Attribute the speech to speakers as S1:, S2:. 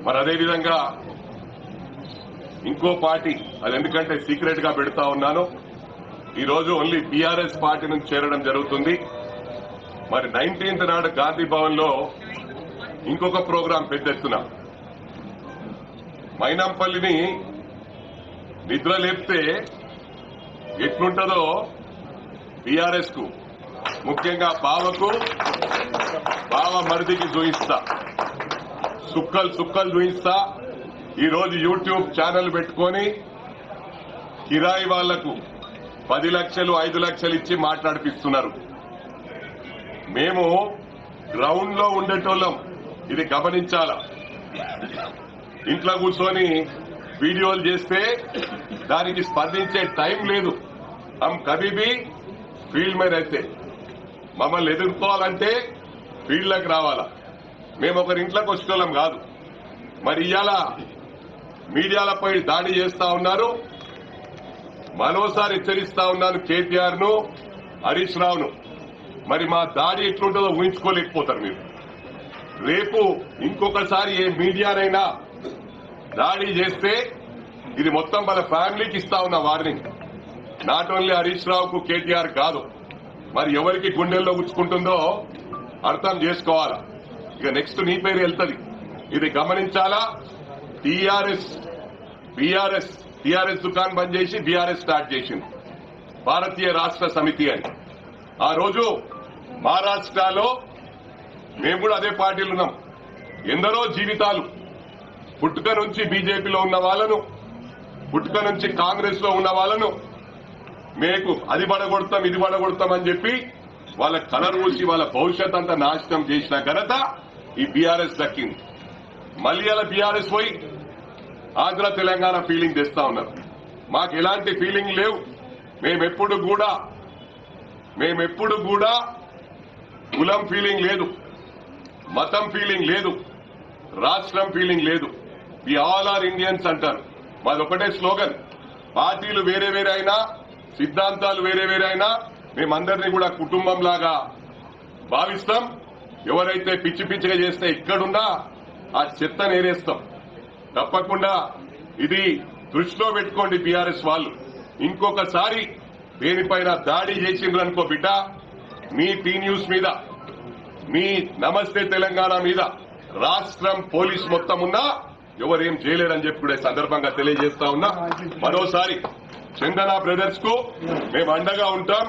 S1: మరి అదే విధంగా ఇంకో పార్టీ, అది ఎందుకంటే సీక్రెట్ గా పెడతా ఉన్నాను, ఈరోజు ఓన్లీ బీఆర్ఎస్ పార్టీ నుంచి చేరడం జరుగుతుంది. మరి 19th నాడు గాంధీ భవన్ లో ఇంకొక ప్రోగ్రాం పెద్ద ఎత్తున మైనంపల్లిని నిద్ర లేపితే ఎట్లుంటుందో బీఆర్ఎస్ కు, ముఖ్యంగా బావ మరిదికి చూయిస్తా, సుక్కలు చూయిస్తా. ఈ రోజు యూట్యూబ్ ఛానల్ పెట్టుకొని కిరాయి వాళ్లకు 10 లక్షలు 5 లక్షలు ఇచ్చి మాట్లాడిపిస్తున్నారు. మేము గ్రౌండ్ లో ఉండేటోళ్ళం, ఇది గమనించాలా. ఇంట్లో కూర్చొని వీడియోలు చేస్తే దానికి స్పందించే టైం లేదు. హమ్ కభీ భీ ఫీల్డ్ మీద అయితే మమ్మల్ని ఎదుర్కోవాలంటే ఫీల్డ్లోకి రావాలా. మేము ఒకరి ఇంట్లోకి వచ్చేటోళ్ళం కాదు. మరి ఇవాళ మీడియాలపై దాడి చేస్తా ఉన్నారు. మరోసారి హెచ్చరిస్తా ఉన్నాను కేటీఆర్ ను, హరీష్ రావును. మరి మా దాడి ఎట్లుంటుందో ఊహించుకోలేకపోతారు మీరు. రేపు ఇంకొకసారి ఏ మీడియానైనా దాడి చేస్తే ఇది మొత్తం వాళ్ళ ఫ్యామిలీకి ఇస్తా ఉన్న వార్నింగ్. నాట్ ఓన్లీ హరీష్ రావుకు కేటీఆర్ కాదు, మరి ఎవరికి గుండెల్లో ఉచ్చుకుంటుందో అర్థం చేసుకోవాలా. ఇక నెక్స్ట్ నీ పేరు వెళ్తుంది, ఇది గమనించాలా. టీఆర్ఎస్ దుకాన్ బంద్ చేసి బీఆర్ఎస్ స్టార్ట్ చేసింది, భారతీయ రాష్ట్ర సమితి అని. ఆ రోజు మహారాష్ట్రలో మేము కూడా అదే పార్టీలు ఉన్నాం. ఎందరో జీవితాలు, పుట్టుక నుంచి బీజేపీలో ఉన్న వాళ్ళను, పుట్టుక నుంచి కాంగ్రెస్ లో ఉన్న వాళ్ళను మీకు అది పడగొడతాం ఇది పడగొడతాం అని చెప్పి వాళ్ళ కలర్ ఊసి వాళ్ళ భవిష్యత్ అంతా నాశనం చేసిన ఘనత ఈ బీఆర్ఎస్ దక్కింది. మళ్ళీ అలా బీఆర్ఎస్ పోయి ఆంధ్ర తెలంగాణ ఫీలింగ్ తెస్తా ఉన్నారు. మాకు ఎలాంటి ఫీలింగ్ లేవు. మేమెప్పుడు కూడా కులం ఫీలింగ్ లేదు, మతం ఫీలింగ్ లేదు, రాష్ట్రం ఫీలింగ్ లేదు. వి ఆల్ ఆర్ ఇండియన్స్ అంటారు. మాది ఒకటే స్లోగన్. పార్టీలు వేరే వేరే అయినా, సిద్ధాంతాలు వేరే వేరే అయినా మేమందరినీ కూడా కుటుంబం లాగా భావిస్తాం. ఎవరైతే పిచ్చి పిచ్చిగా చేస్తే ఇక్కడున్నా ఆ చెత్త నేరేస్తాం. తప్పకుండా ఇది దృష్టిలో పెట్టుకోండి బీఆర్ఎస్ వాళ్ళు. ఇంకొకసారి దేనిపైన దాడి చేసిండ్రనుకో బిడ్డ, మీ టీ న్యూస్ మీద, మీ నమస్తే తెలంగాణ మీద రాష్ట్రం పోలీస్ మొత్తం ఉన్నా ఎవరేం చేయలేరని చెప్పి కూడా సందర్భంగా తెలియజేస్తా ఉన్నా. మరోసారి చందన బ్రదర్స్ కు మేము అండగా ఉంటాం.